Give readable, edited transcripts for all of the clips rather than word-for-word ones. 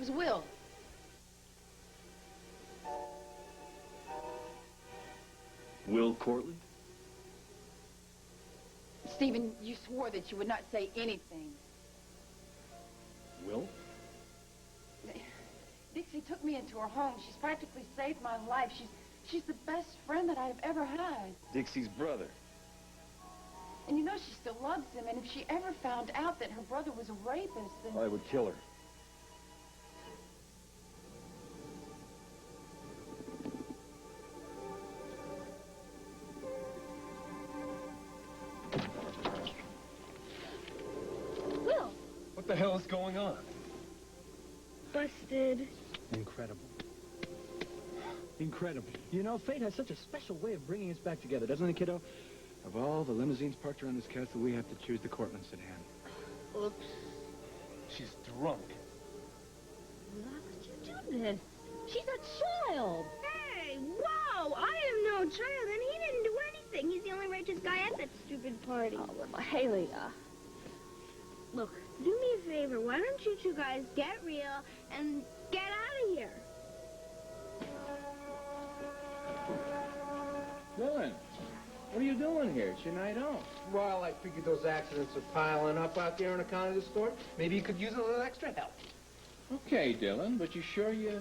was Will. Will Cortland? Stephen, you swore that you would not say anything. Will? Dixie took me into her home. She's practically saved my life. She's the best friend that I've ever had. Dixie's brother. And you know she still loves him, and if she ever found out that her brother was a rapist, then... I would kill her. Will! What the hell is going on? Busted. Incredible. Incredible. You know, fate has such a special way of bringing us back together, doesn't it, kiddo? Of all the limousines parked around this castle, we have to choose the Cortland sedan. Oops. She's drunk. Why would you do this? She's a child. Hey, whoa! I am no child, and he didn't do anything. He's the only righteous guy at that stupid party. Oh, well, Haley, Look, do me a favor. Why don't you two guys get real and get out of here? Dylan, what are you doing here? It's your night off. Well, I figured those accidents are piling up out there in the county store. Maybe you could use a little extra help. Okay, Dylan, but you sure you...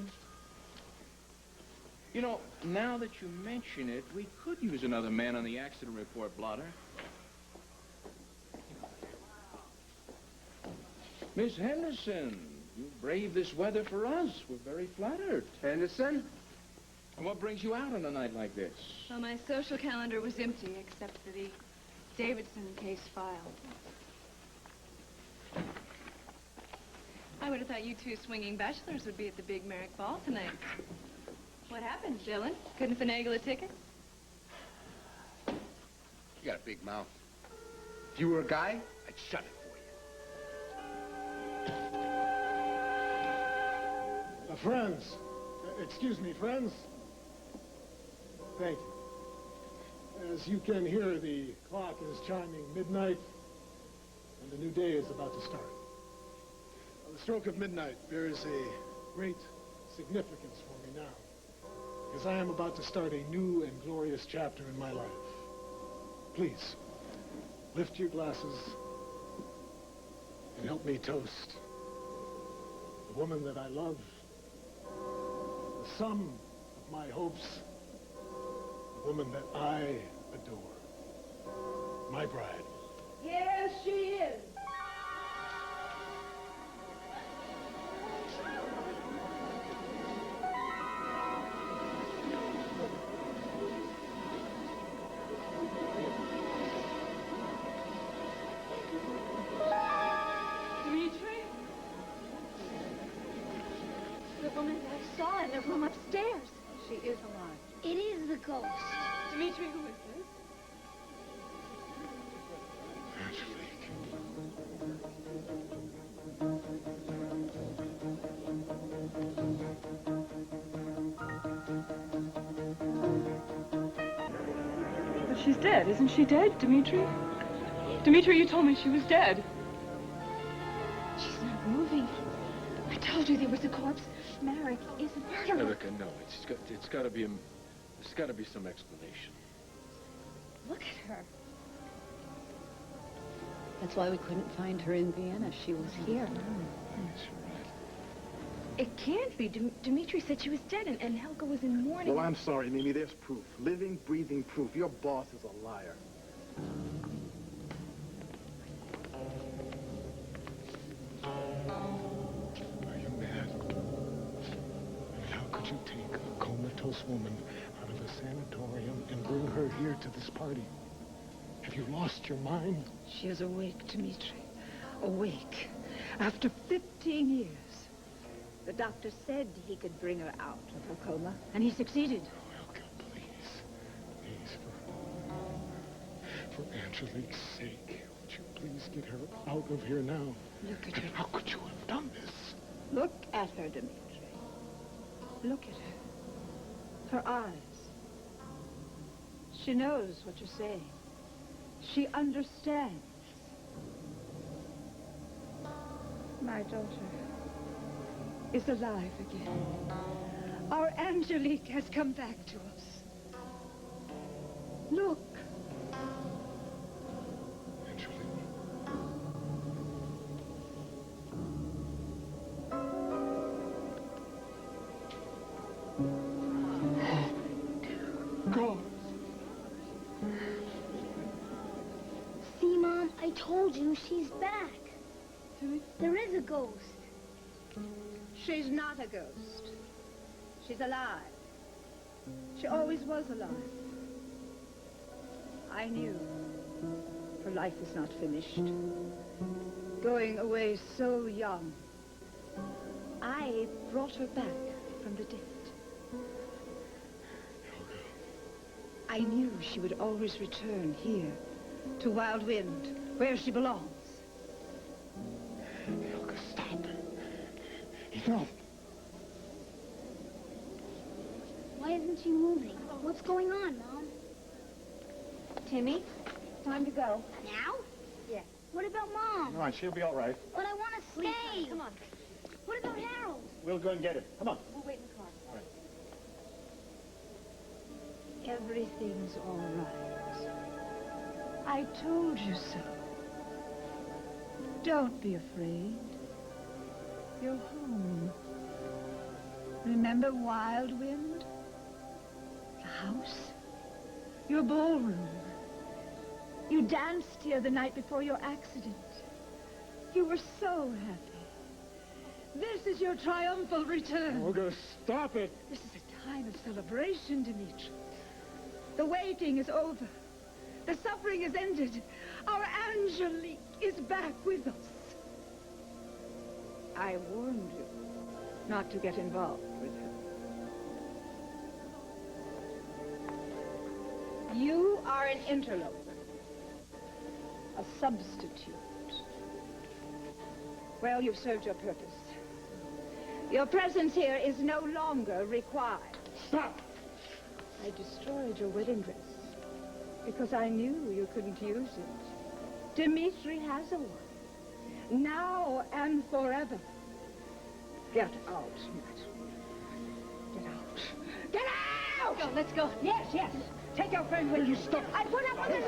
You know, now that you mention it, we could use another man on the accident report blotter. Miss Henderson, you braved this weather for us. We're very flattered. Henderson? And what brings you out on a night like this? well, my social calendar was empty except for the Davidson case file. I would have thought you two swinging bachelors would be at the big Merrick Ball tonight. What happened, Dylan? Couldn't finagle a ticket? You got a big mouth. If you were a guy, I'd shut it for you. Friends. Excuse me, friends. Thank you. As you can hear, the clock is chiming midnight, and the new day is about to start. The stroke of midnight bears a great significance for me now, because I am about to start a new and glorious chapter in my life. Please, lift your glasses and help me toast the woman that I love, the sum of my hopes, the woman that I adore, my bride. Here she is. Dimitri? The woman I saw in the room upstairs. She is alive. It is the ghost. Dimitri, who is this? But she's dead, isn't she dead, Dimitri? Dimitri, you told me she was dead. She's not moving. I told you there was a corpse. Merrick is a murderer. Erica, no. It's got to be there's got to be some explanation. Look at her. That's why we couldn't find her in Vienna. She was here. It can't be. Dimitri said she was dead, and Helga was in mourning. Well, I'm sorry, Mimi. There's proof. Living, breathing proof. Your boss is a liar. Are you mad? How could you take a comatose woman out of a sanatorium and bring her here to this party? Have you lost your mind? She is awake, Dimitri. Awake. After 15 years. The doctor said he could bring her out of her coma, and he succeeded. Helga, please. Please, for Angelique's sake, would you please get her out of here now? Look at her. How could you have done this? Look at her, Dimitri. Look at her. Her eyes. She knows what you're saying. She understands. My daughter. is alive again. Our Angelique has come back to us. Look. God. See, Mom, I told you she's back. There is a ghost. She's not a ghost. She's alive. She always was alive. I knew her life was not finished. Going away so young. I brought her back from the dead. I knew she would always return here to Wild Wind, where she belongs. Helga, stop. Enough. Why isn't she moving? What's going on, Mom? Timmy, time to go. Now? Yes. What about Mom? All right, she'll be all right. But I want to stay. Come on. What about Harold? We'll go and get him. Come on. We'll wait in the car. Everything's all right. I told you so. Don't be afraid. You're home. Remember Wild Wind? The house? Your ballroom. You danced here the night before your accident. You were so happy. This is your triumphal return. Helga, stop it. This is a time of celebration, Dimitri. The waiting is over. The suffering is ended. Our Angelique is back with us. I warned you not to get involved with her. You are an interloper. A substitute. Well, you've served your purpose. Your presence here is no longer required. Stop. I destroyed your wedding dress because I knew you couldn't use it. Dimitri has a one. Now and forever. Get out, Matt. Get out. Get out! Go, let's go. Yes, yes. Take your friend with you. Stop. I put up with it.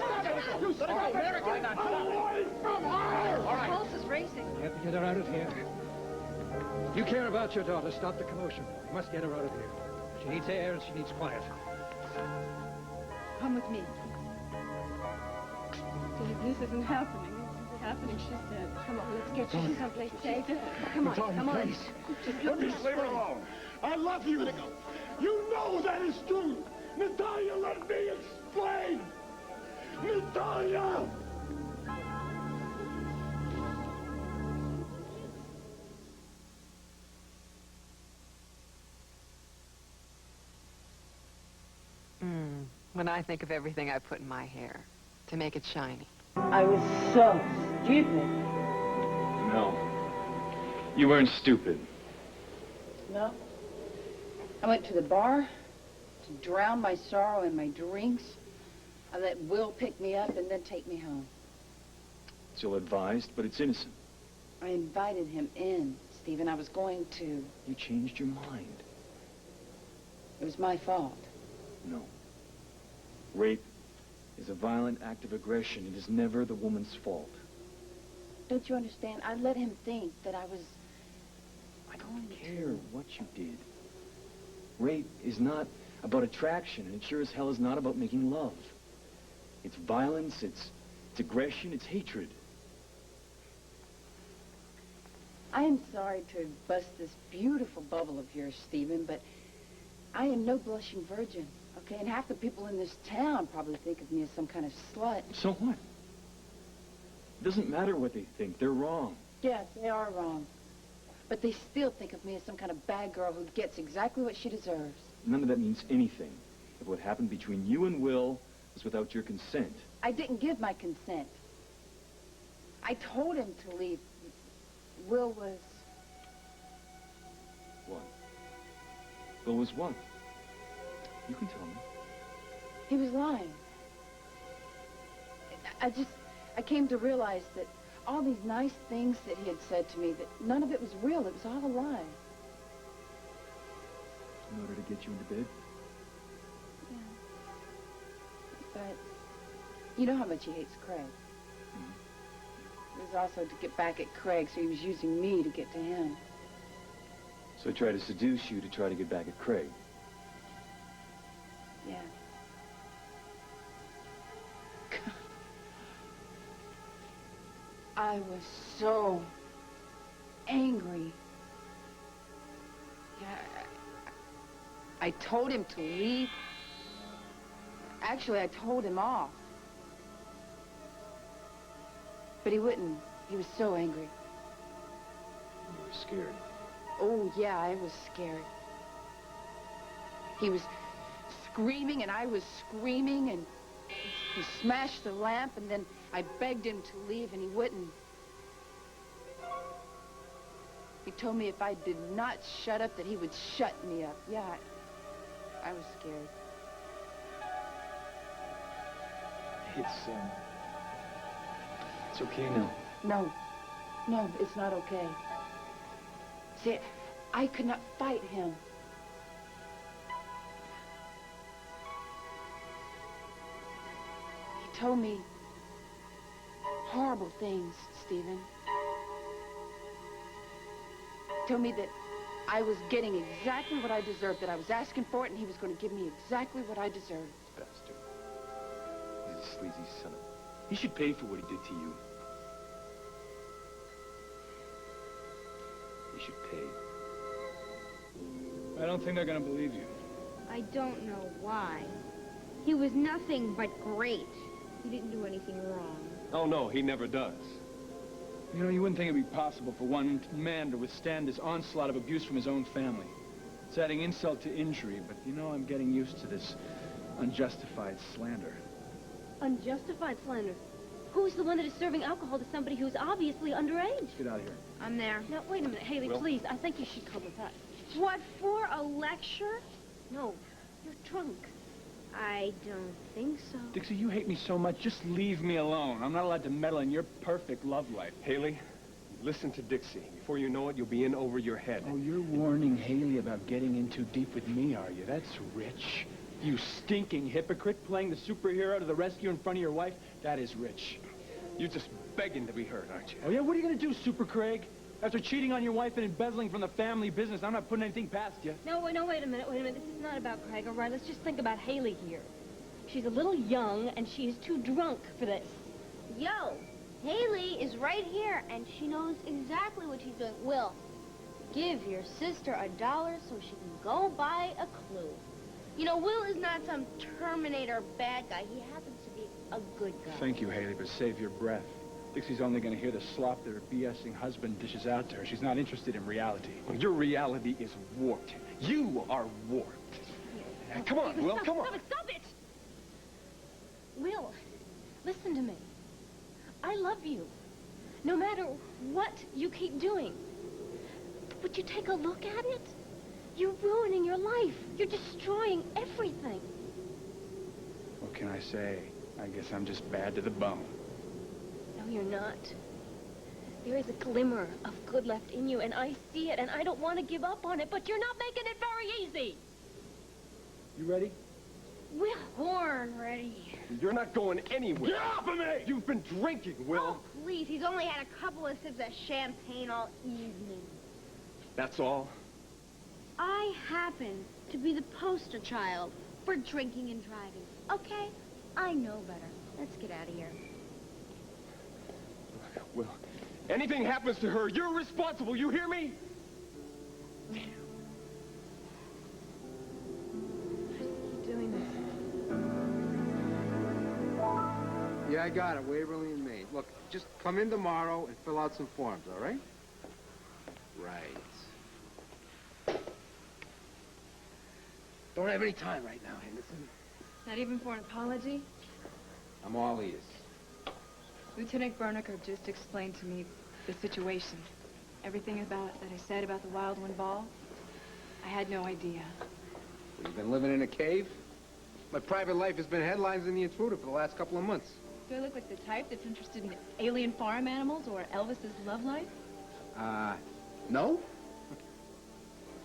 You stop it. Away from her! The pulse is racing. We have to get her out of here. You care about your daughter. Stop the commotion. We must get her out of here. She needs air and she needs quiet. Come with me. Dave, this isn't happening. This isn't happening, she said. Come on, let's get you someplace safe. Come on, come on. Please. Let me leave her alone. I love you. You know that is true. Natalia, let me explain. Natalia! When I think of everything I put in my hair to make it shiny. I was so stupid. No. You weren't stupid. No. I went to the bar to drown my sorrow in my drinks. I let Will pick me up and then take me home. It's ill-advised, but it's innocent. I invited him in, Stephen. I was going to. You changed your mind. It was my fault. No. Rape is a violent act of aggression. It is never the woman's fault. Don't you understand? I let him think that I was... I don't care what you did. Rape is not about attraction, and it sure as hell is not about making love. It's violence, it's aggression, it's hatred. I am sorry to bust this beautiful bubble of yours, Stephen, but I am no blushing virgin, okay? And half the people in this town probably think of me as some kind of slut. So what? It doesn't matter what they think. They're wrong. Yes, they are wrong. But they still think of me as some kind of bad girl who gets exactly what she deserves. None of that means anything if what happened between you and Will was without your consent. I didn't give my consent. I told him to leave. Will was... What? Will was what? You can tell me. He was lying. I came to realize that all these nice things that he had said to me, that none of it was real. It was all a lie. get you into bed? Yeah. But you know how much he hates Craig. It was also to get back at Craig, so he was using me to get to him. So he tried to seduce you to try to get back at Craig. Yeah. I was so angry. Yeah, I told him to leave. Actually, I told him off. But he wouldn't. He was so angry. You were scared. Oh, yeah, I was scared. He was screaming, and I was screaming, and he smashed the lamp, and then I begged him to leave, and he wouldn't. He told me if I did not shut up, that he would shut me up. Yeah, I was scared. It's okay now. No, it's not okay. See, I could not fight him. He told me horrible things, Stephen. He told me that I was getting exactly what I deserved, that I was asking for it, and he was going to give me exactly what I deserved. Bastard. He's a sleazy son of... He should pay for what he did to you. He should pay. I don't think they're gonna believe you. I don't know why. He was nothing but great. He didn't do anything wrong. Oh, no, he never does. You know, you wouldn't think it'd be possible for one man to withstand this onslaught of abuse from his own family. It's adding insult to injury, but you know, I'm getting used to this unjustified slander. Unjustified slander? Who's the one that is serving alcohol to somebody who's obviously underage? Let's get out of here. I'm there. Now, wait a minute, Haley, Will? please. I think you should come with us. What, for a lecture? No, you're drunk. I don't think so. Dixie, you hate me so much, just leave me alone. I'm not allowed to meddle in your perfect love life. Haley, listen to Dixie. Before you know it, you'll be in over your head. Oh, you're warning Haley about getting in too deep with me, are you? That's rich. You stinking hypocrite, playing the superhero to the rescue in front of your wife? That is rich. You're just begging to be heard, aren't you? Oh, yeah? What are you going to do, Super Craig? After cheating on your wife and embezzling from the family business, I'm not putting anything past you. No, wait a minute. This is not about Craig, all right? Let's just think about Haley here. She's a little young, and she is too drunk for this. Yo, Haley is right here, and she knows exactly what she's doing. Will, give your sister $1 so she can go buy a clue. You know, Will is not some Terminator bad guy. He happens to be a good guy. Thank you, Haley, but save your breath. Dixie's only going to hear the slop that her BSing husband dishes out to her. She's not interested in reality. Well, your reality is warped. You are warped. Come on, Will, come on. Stop it! Will, listen to me. I love you. No matter what you keep doing. But you take a look at it, you're ruining your life. You're destroying everything. What can I say? I guess I'm just bad to the bone. No, you're not. There is a glimmer of good left in you, and I see it, and I don't want to give up on it, but you're not making it very easy. You ready? We're born ready. You're not going anywhere. Get off of me! You've been drinking, Will. Oh, please. He's only had a couple of sips of champagne all evening. That's all? I happen to be the poster child for drinking and driving. Okay? I know better. Let's get out of here. Will, anything happens to her, you're responsible. You hear me? Keep doing this. Yeah, I got it. Waverly and Maine. Look, just come in tomorrow and fill out some forms, all right? Right. Don't have any time right now, Henderson. Not even for an apology? I'm all ears. Lieutenant Berniker just explained to me the situation. Everything that I said about the Wild Wind Ball, I had no idea. You've been living in a cave? My private life has been headlines in the Intruder for the last couple of months. Do I look like the type that's interested in alien farm animals or Elvis's love life? No?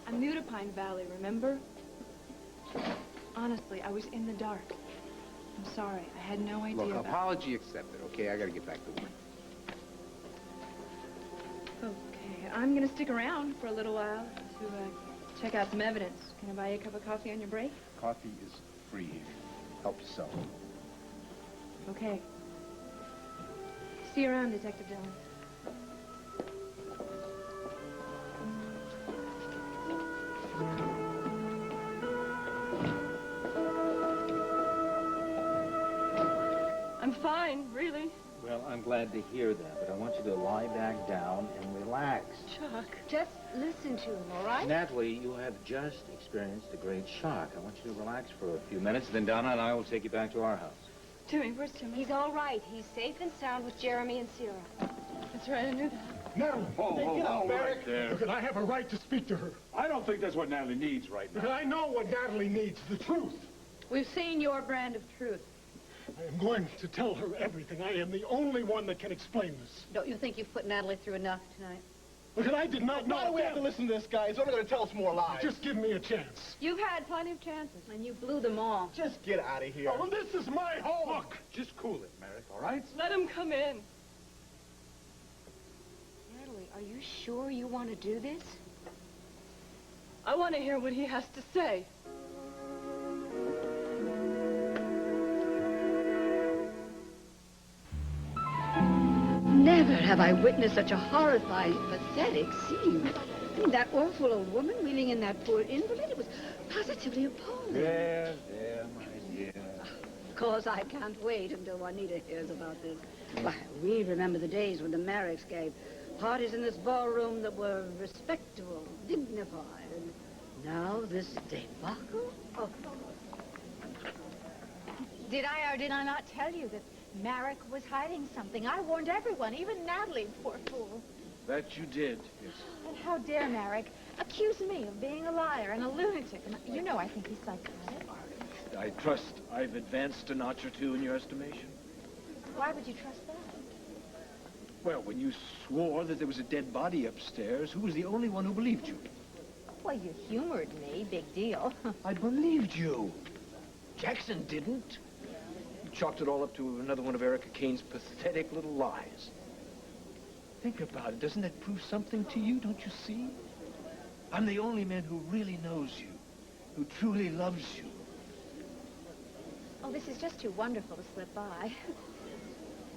I'm new to Pine Valley, remember? Honestly, I was in the dark. I'm sorry. I had no idea Look, about... apology accepted, okay? I gotta get back to work. Okay, I'm gonna stick around for a little while to check out some evidence. Can I buy you a cup of coffee on your break? Coffee is free here. Help yourself. Okay. See you around, Detective Dillon. I'm fine, really. Well, I'm glad to hear that, but I want you to lie back down and relax. Chuck. Just listen to him, all right? Natalie, you have just experienced a great shock. I want you to relax for a few minutes, then Donna and I will take you back to our house. Timmy, where's Timmy? He's all right. He's safe and sound with Jeremy and Sierra. That's right, I knew that. Natalie! Hold right there. Look, I have a right to speak to her. I don't think that's what Natalie needs right now. Look, I know what Natalie needs, the truth. We've seen your brand of truth. I am going to tell her everything. I am the only one that can explain this. Don't you think you've put Natalie through enough tonight? Look, I did not know. Why do we have to listen to this guy? He's only going to tell us more lies. Just give me a chance. You've had plenty of chances, and you blew them all. Just get out of here. Oh, well, this is my home. Look, just cool it, Merrick, all right? Let him come in. Natalie, are you sure you want to do this? I want to hear what he has to say. Never have I witnessed such a horrifying, pathetic scene. I mean, that awful old woman wheeling in that poor invalid, it was positively appalling. There, my dear. Of course, I can't wait until Juanita hears about this. Why, we remember the days when the Merricks gave parties in this ballroom that were respectable, dignified. And now this debacle? Oh. Did I or did I not tell you that Merrick was hiding something? I warned everyone, even Natalie, poor fool. That you did, yes. And how dare Merrick accuse me of being a liar and a lunatic? And you know I think he's psychotic. I trust I've advanced a notch or two in your estimation. Why would you trust that? Well, when you swore that there was a dead body upstairs, who was the only one who believed you? Well, you humored me. Big deal. I believed you. Jackson didn't. You chalked it all up to another one of Erica Kane's pathetic little lies. Think about it. Doesn't that prove something to you? Don't you see? I'm the only man who really knows you, who truly loves you. Oh, this is just too wonderful to slip by.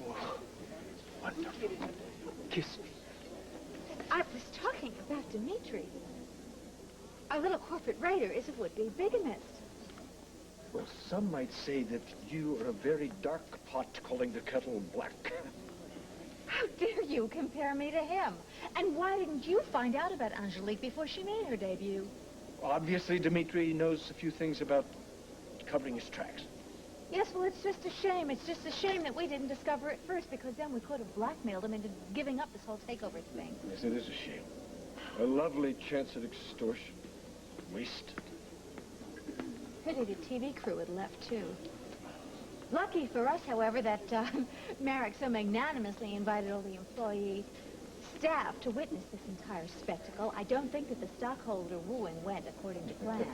Oh, wonderful. Kiss me. I was talking about Dimitri. Our little corporate writer is a would-be bigamist. Well, some might say that you are a very dark pot calling the kettle black. How dare you compare me to him? And why didn't you find out about Angelique before she made her debut? Obviously, Dimitri knows a few things about covering his tracks. Yes, well, it's just a shame. It's just a shame that we didn't discover it first, because then we could have blackmailed him into giving up this whole takeover thing. Yes, it is a shame. A lovely chance at extortion. Wasted. Pity the TV crew had left, too. Lucky for us, however, that Merrick so magnanimously invited all the employee staff to witness this entire spectacle. I don't think that the stockholder wooing went according to plan.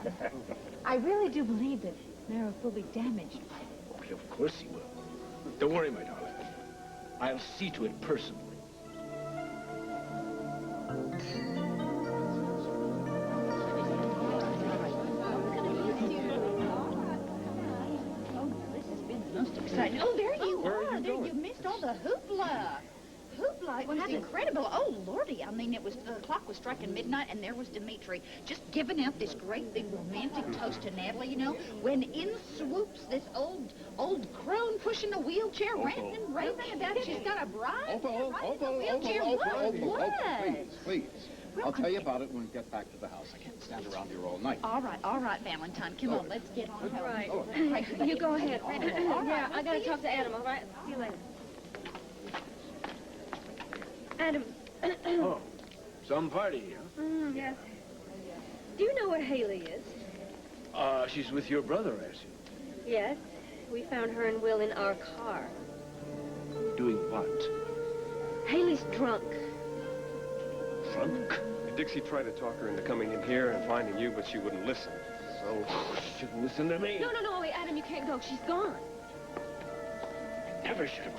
I really do believe that Merrick will be damaged. Okay, of course he will. Don't worry, my darling. I'll see to it personally. Exciting. Oh, there you are. There, you missed all the hoopla. Hoopla, it was incredible. Oh, Lordy, I mean, the clock was striking midnight, and there was Dimitri just giving out this great big romantic toast to Natalie, you know, when in swoops this old crone pushing a wheelchair, ranting and raving about she's got a bride. What? Please. I'll tell you about it when we get back to the house. I can't stand around here all night. All right, Valentine. Come on, let's get on. All right. Oh. You go ahead. All Yeah, right, I gotta talk to Adam, all right? See you later. Adam. Oh, some party, huh? Yes. Do you know where Haley is? She's with your brother, I assume. Yes. We found her and Will in our car. Doing what? Haley's drunk. Drunk? Dixie tried to talk her into coming in here and finding you, but she wouldn't listen. So Oh, should listen to me. No, wait, Adam, you can't go. She's gone. Never should have.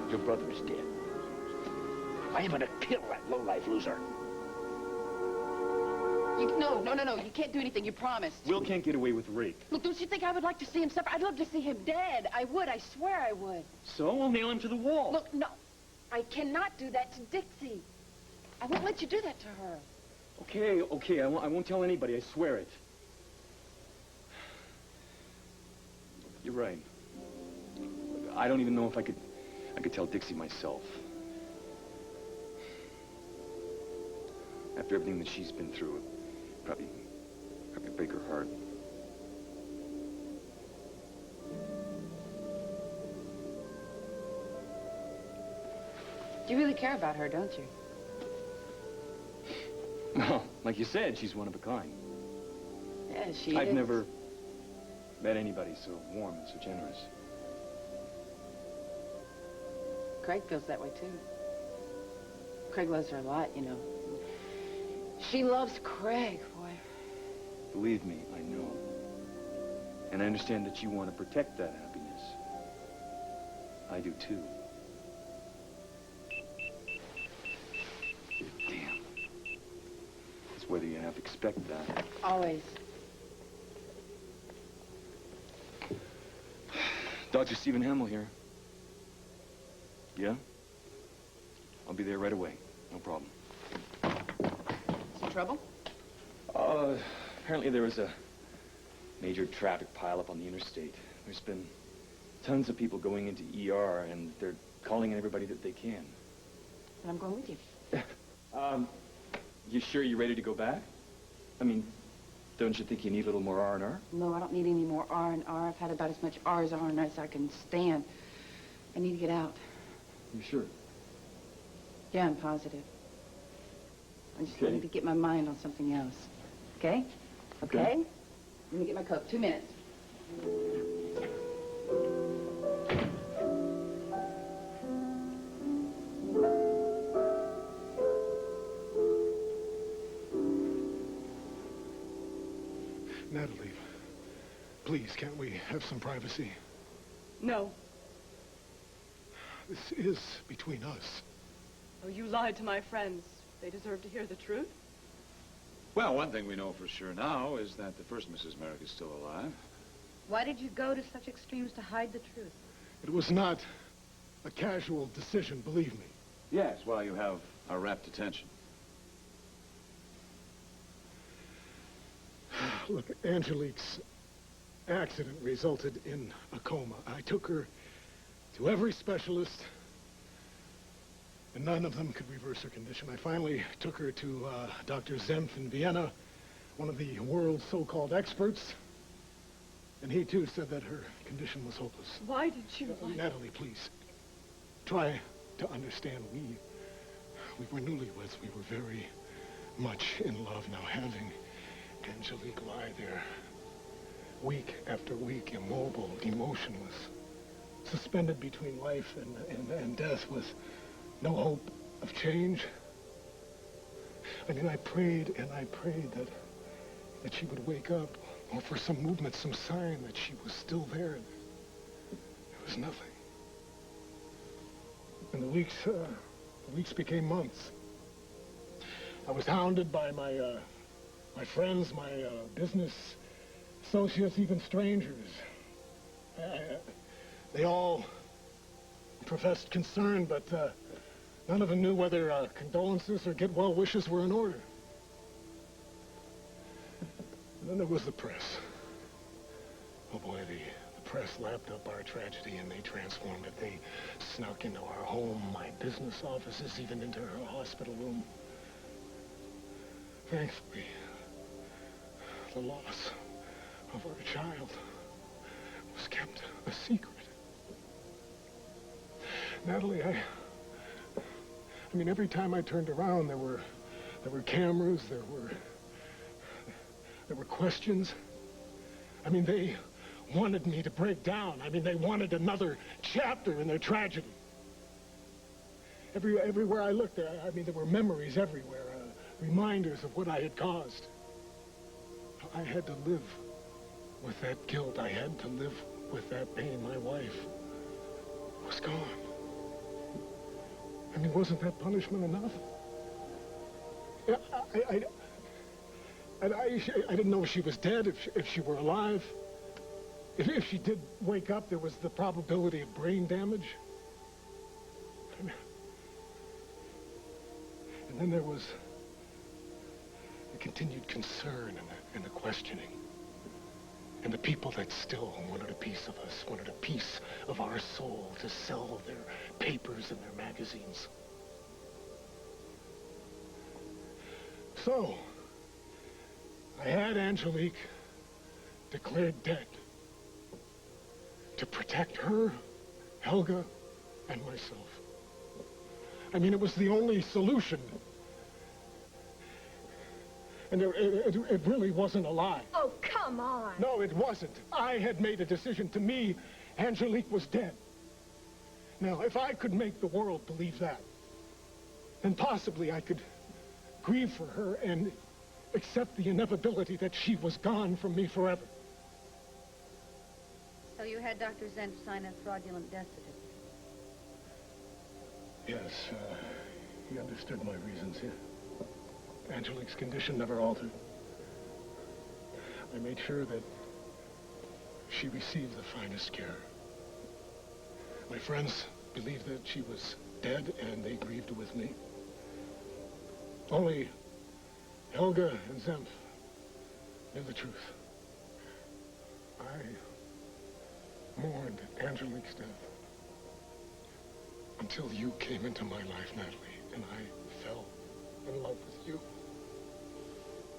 Your brother is dead. I am gonna kill that low-life loser. No. You can't do anything. You promised. Will can't get away with rape. Look, don't you think I would like to see him suffer? I'd love to see him dead. I would. I swear I would. So we'll nail him to the wall. Look, no. I cannot do that to Dixie. I won't let you do that to her. Okay, I won't tell anybody, I swear it. You're right. I don't even know if I could tell Dixie myself. After everything that she's been through, it probably break her heart. You really care about her, don't you? Well, like you said, she's one of a kind. Yeah, she is. I've never met anybody so warm and so generous. Craig feels that way, too. Craig loves her a lot, you know. She loves Craig, boy. Believe me, I know. And I understand that you want to protect that happiness. I do, too. Damn. It's whether you half expect that. Always. Dr. Stephen Hamill here. Yeah? I'll be there right away. No problem. Some trouble? Apparently there was a major traffic pileup on the interstate. There's been tons of people going into ER, and they're calling in everybody that they can. And I'm going with you. You sure you're ready to go back? I mean, don't you think you need a little more R&R? No, I don't need any more R&R. I've had about as much R as R&R as I can stand. I need to get out. You sure? Yeah, I'm positive. I just need to get my mind on something else. Okay? Okay? Let me get my coat. 2 minutes. Natalie, please, can't we have some privacy? No. This is between us. Oh, you lied to my friends. They deserve to hear the truth. Well, one thing we know for sure now is that the first Mrs. Merrick is still alive. Why did you go to such extremes to hide the truth? It was not a casual decision, believe me. Yes, well, you have our rapt attention. Look, Angelique's accident resulted in a coma. I took her to every specialist, and none of them could reverse her condition. I finally took her to Dr. Zempf in Vienna, one of the world's so-called experts, and he, too, said that her condition was hopeless. Why did you lie? Natalie, please, try to understand. We were newlyweds. We were very much in love. Now, having Angelique lie there week after week, immobile, emotionless, suspended between life and death with no hope of change. I mean, I prayed and I prayed that she would wake up, or for some movement, some sign that she was still there. There was nothing. And the weeks became months. I was hounded by my friends, my business associates, even strangers. They all professed concern, but none of them knew whether condolences or get-well wishes were in order. And then there was the press. Oh boy, the press lapped up our tragedy and they transformed it. They snuck into our home, my business offices, even into her hospital room. Thankfully, the loss of our child was kept a secret. Natalie, I mean, every time I turned around, there were cameras, there were questions. I mean, they wanted me to break down. I mean, they wanted another chapter in their tragedy. Everywhere I looked, there were memories everywhere, reminders of what I had caused. I had to live with that guilt. I had to live with that pain. My wife was gone. I mean, wasn't that punishment enough? Yeah, I didn't know if she was dead, if she were alive. If she did wake up, there was the probability of brain damage. And then there was the continued concern and the questioning. And the people that still wanted a piece of us, wanted a piece of our soul to sell their papers and their magazines. So, I had Angelique declared dead to protect her, Helga, and myself. I mean, it was the only solution. And it really wasn't a lie. Oh, come on. No, it wasn't. I had made a decision. To me, Angelique was dead. Now, if I could make the world believe that, then possibly I could grieve for her and accept the inevitability that she was gone from me forever. So you had Dr. Zench sign a fraudulent death certificate? Yes, he understood my reasons here. Angelique's condition never altered. I made sure that she received the finest care. My friends believed that she was dead, and they grieved with me. Only Helga and Zemph knew the truth. I mourned Angelique's death until you came into my life, Natalie, and I fell in love with you.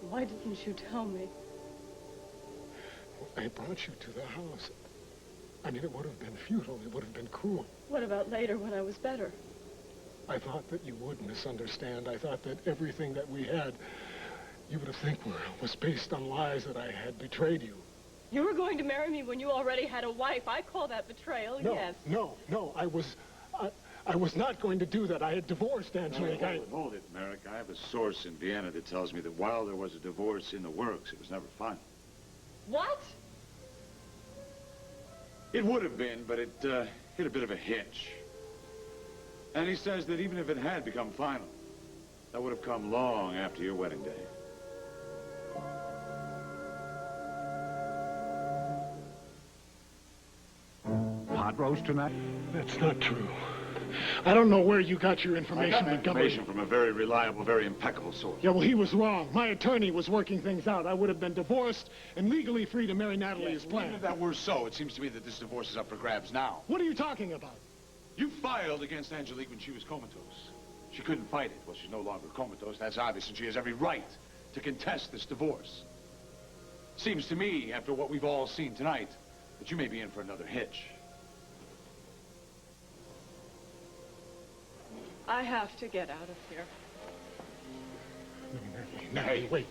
Why didn't you tell me? I brought you to the house. I mean, it would have been futile. It would have been cruel. What about later when I was better? I thought that you would misunderstand. I thought that everything that we had, you would have think was based on lies that I had betrayed you. You were going to marry me when you already had a wife. I call that betrayal, yes. No, I was not going to do that. I had divorced Angelique. Hold it, Merrick. I have a source in Vienna that tells me that while there was a divorce in the works, it was never final. What? It would have been, but it hit a bit of a hitch. And he says that even if it had become final, that would have come long after your wedding day. Pot roast tonight? That's not true. I don't know where you got your information. I got my information from a very reliable, very impeccable source. Yeah, well, he was wrong. My attorney was working things out. I would have been divorced and legally free to marry Natalie as planned. Even if that were so, it seems to me that this divorce is up for grabs now. What are you talking about? You filed against Angelique when she was comatose. She couldn't fight it. Well, she's no longer comatose. That's obvious, and she has every right to contest this divorce. Seems to me, after what we've all seen tonight, that you may be in for another hitch. I have to get out of here. No, Natalie, wait.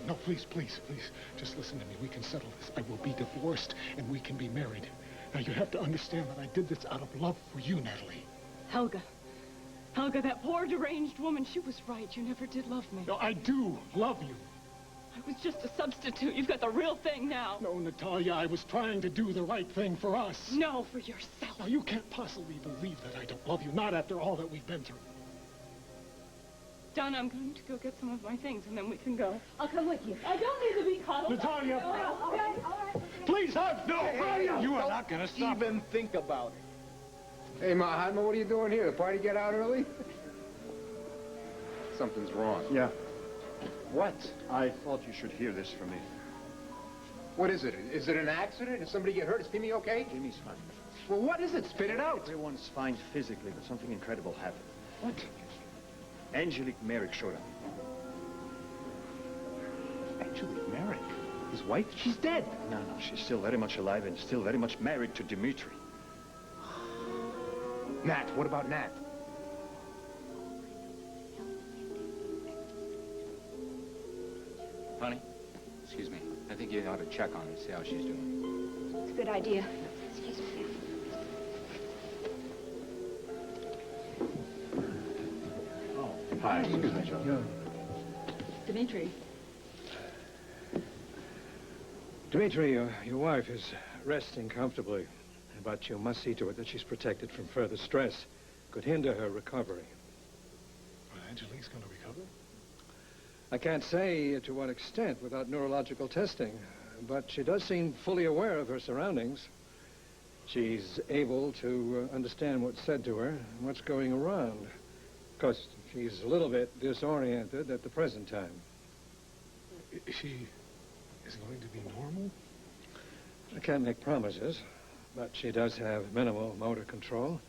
No, please. Just listen to me. We can settle this. I will be divorced, and we can be married. Now, you have to understand that I did this out of love for you, Natalie. Helga, that poor deranged woman, she was right. You never did love me. No, I do love you. I was just a substitute. You've got the real thing now. No, Natalia, I was trying to do the right thing for us. No, for yourself. Now, you can't possibly believe that I don't love you, not after all that we've been through. Donna, I'm going to go get some of my things, and then we can go. I'll come with you. I don't need to be cuddled. Natalia! All right. Please, hug! No, you are not going to stop. Even think about it. Hey, Mahatma, what are you doing here? The party get out early? Something's wrong. Yeah. What? I thought you should hear this from me. What is it? Is it an accident? Did somebody get hurt? Is Timmy okay? Jimmy's fine. Well, what is it? Spit it out. Everyone's fine physically, but something incredible happened. What? Angelique Merrick showed up. Angelique Merrick? His wife? She's dead. No, she's still very much alive and still very much married to Dimitri. Nat, what about Nat? Honey, excuse me. I think you ought to check on her, see how she's doing. It's a good idea. Hi, excuse me, Joe. Dimitri. Dmitri, your wife is resting comfortably, but you must see to it that she's protected from further stress. Could hinder her recovery. Well, Angelique's going to recover? I can't say to what extent without neurological testing, but she does seem fully aware of her surroundings. She's able to understand what's said to her and what's going around. Of course, she's a little bit disoriented at the present time. She is going to be normal? I can't make promises, but she does have minimal motor control.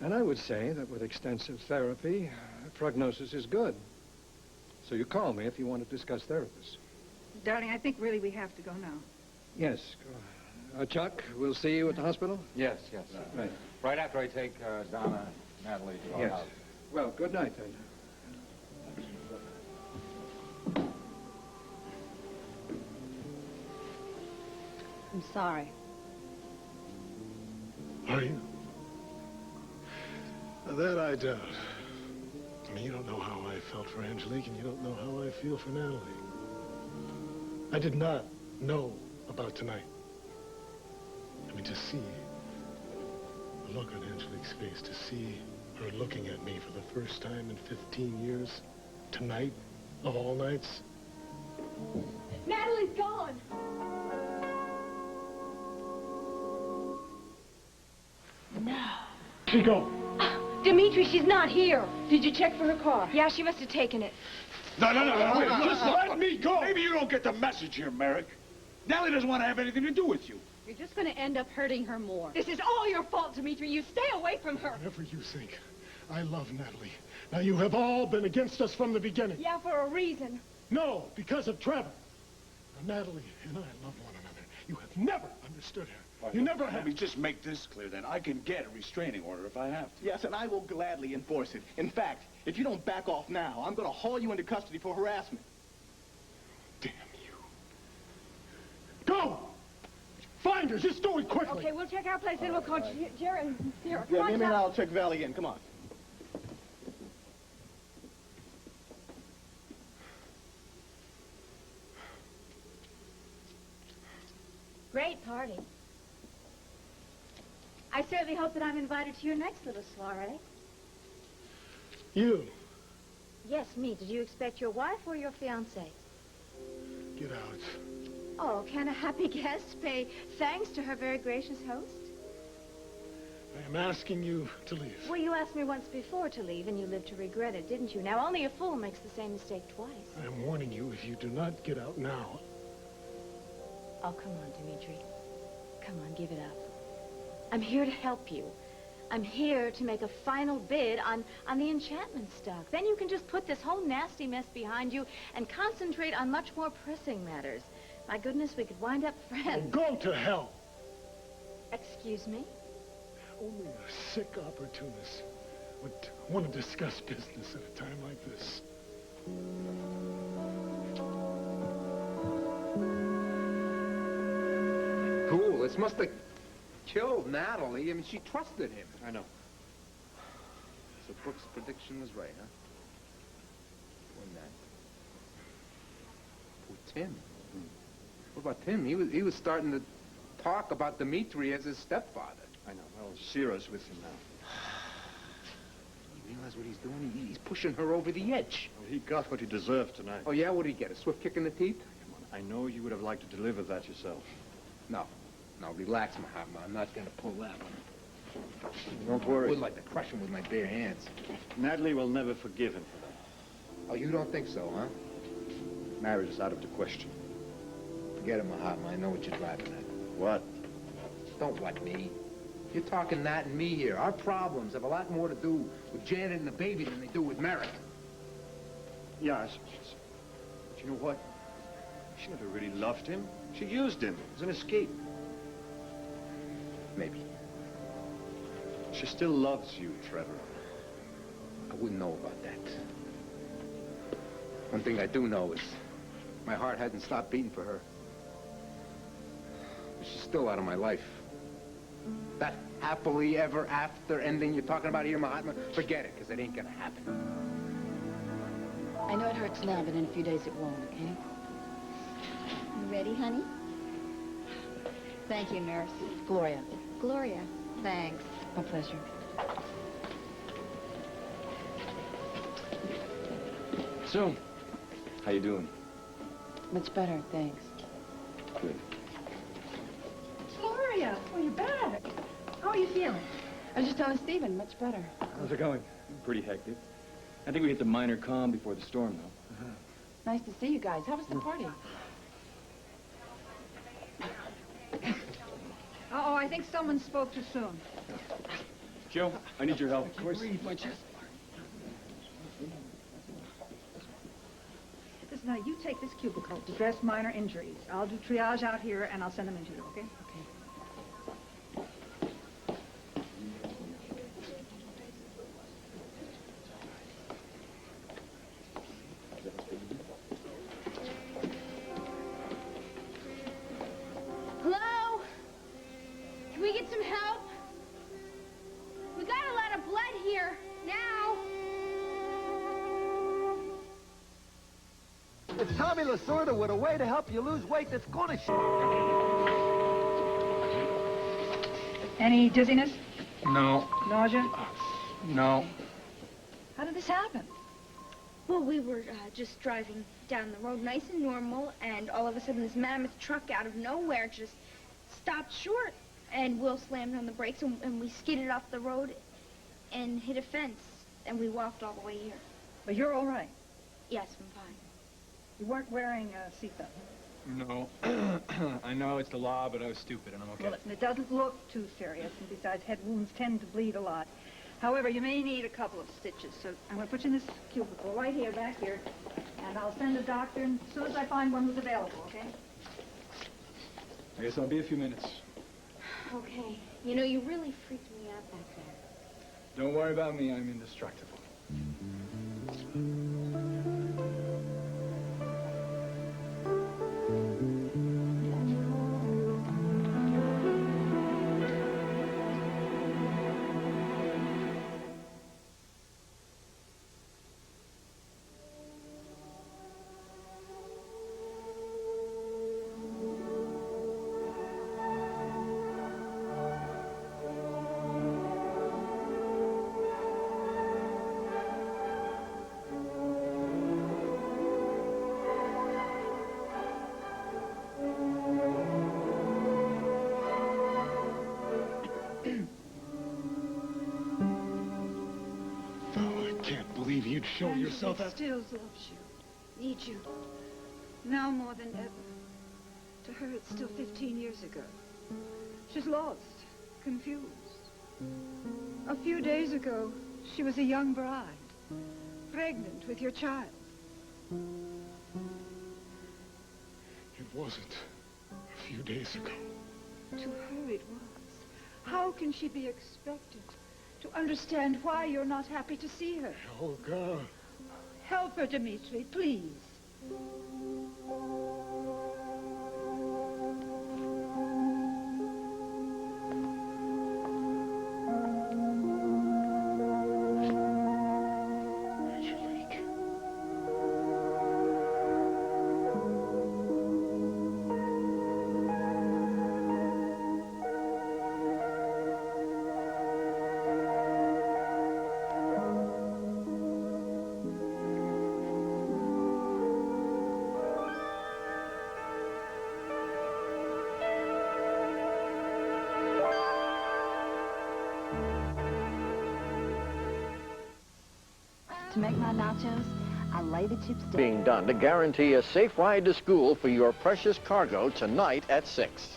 And I would say that with extensive therapy, prognosis is good. So you call me if you want to discuss therapists. Darling, I think really we have to go now. Yes. Chuck, we'll see you at the hospital? Yes, yes. Right. Right after I take Donna, Natalie to our Yes. house. Well, good night, then. I'm sorry. Are you? That I doubt. I mean, you don't know how I felt for Angelique, and you don't know how I feel for Natalie. I did not know about tonight. I mean, to see the look on Angelique's face, to see her looking at me for the first time in 15 years, tonight, of all nights. Natalie's gone. No. She go. Dmitri, she's not here. Did you check for her car? Yeah, she must have taken it. No, wait. Just let me go. Maybe you don't get the message here, Merrick. Natalie doesn't want to have anything to do with you. You're just going to end up hurting her more. This is all your fault, Dmitri. You stay away from her. Whatever you think, I love Natalie. Now, you have all been against us from the beginning. Yeah, for a reason. No, because of Trevor. Now, Natalie and I love one another. You have never understood her. You never have. Let me just make this clear, then. I can get a restraining order if I have to. Yes, and I will gladly enforce it. In fact, if you don't back off now, I'm going to haul you into custody for harassment. Damn you. Go! Find her. Just do it quickly. Okay, we'll check our place, then we'll call Jared and Sarah. Come Yeah, on, give me an Tom. I'll check Valley in. Come on. Great party. I certainly hope that I'm invited to your next little soiree. You. Yes, me. Did you expect your wife or your fiancé? Get out. Oh, can a happy guest pay thanks to her very gracious host? I am asking you to leave. Well, you asked me once before to leave, and you lived to regret it, didn't you? Now, only a fool makes the same mistake twice. I am warning you, if you do not get out now. Oh, come on, Dmitri. Come on, give it up. I'm here to help you. I'm here to make a final bid on the enchantment stock. Then you can just put this whole nasty mess behind you and concentrate on much more pressing matters. My goodness, we could wind up friends. Go to hell. Excuse me? Only a sick opportunist would want to discuss business at a time like this. Cool. This must have killed Natalie. I mean, she trusted him. I know. So Brooks' prediction was right, huh? Wasn't that? Poor Tim. What about Tim? He was starting to talk about Dmitri as his stepfather. I know. Well, Shira's with him now. You realize what he's doing? He's pushing her over the edge. Well, he got what he deserved tonight. Oh, yeah? What did he get? A swift kick in the teeth? Come on. I know you would have liked to deliver that yourself. No. No, relax, Mahatma. I'm not going to pull that one. Don't worry. I would like to crush him with my bare hands. Natalie will never forgive him for that. Oh, you don't think so, huh? Marriage is out of the question. Forget it, Mahatma. I know what you're driving at. What? Don't what me. You're talking Nat and me here. Our problems have a lot more to do with Janet and the baby than they do with Merrick. Yeah, I suppose. But you know what? She never really loved him. She used him as an escape. Maybe. She still loves you, Trevor. I wouldn't know about that. One thing I do know is my heart hasn't stopped beating for her. But she's still out of my life. That happily ever after ending you're talking about here, Mahatma, forget it, because it ain't gonna happen. I know it hurts now, but in a few days it won't, okay? You ready, honey? Thank you, nurse. Gloria. Gloria, thanks. My pleasure. So, how you doing? Much better, thanks. Good. Gloria, oh, you're back. How are you feeling? I was just telling Stephen, much better. How's it going? Pretty hectic. I think we hit the minor calm before the storm, though. Nice to see you guys. How was the party? Uh-oh, I think someone spoke too soon. Joe, I need your help. Of course. Breathe, my chest. Listen, now, you take this cubicle to dress minor injuries. I'll do triage out here, and I'll send them in to you, okay? Hello? Can we get some help? We got a lot of blood here. Now. It's Tommy Lasorda with a way to help you lose weight that's gonna Any dizziness? No. Nausea? No. How did this happen? Well, we were just driving down the road nice and normal, and all of a sudden this mammoth truck out of nowhere just stopped short. And Will slammed on the brakes, and we skidded off the road and hit a fence, and we walked all the way here. But you're all right. Yes, I'm fine. You weren't wearing a seatbelt. No. I know it's the law, but I was stupid, and I'm okay. Well, it doesn't look too serious, and besides, head wounds tend to bleed a lot. However, you may need a couple of stitches, so I'm going to put you in this cubicle right here, back here, and I'll send a doctor as soon as I find one who's available, okay? I guess I'll be a few minutes. Okay. You know, you really freaked me out back there. Don't worry about me. I'm indestructible. You'd show and yourself she out. still loves you, needs you, now more than ever. To her, it's still 15 years ago. She's lost, confused. A few days ago, she was a young bride, pregnant with your child. It wasn't a few days ago. To her, it was. How can she be expected to understand why you're not happy to see her? Olga. Help her, Dmitri, please. To make my nachos, I lay the chips down. Being done to guarantee a safe ride to school for your precious cargo tonight at 6.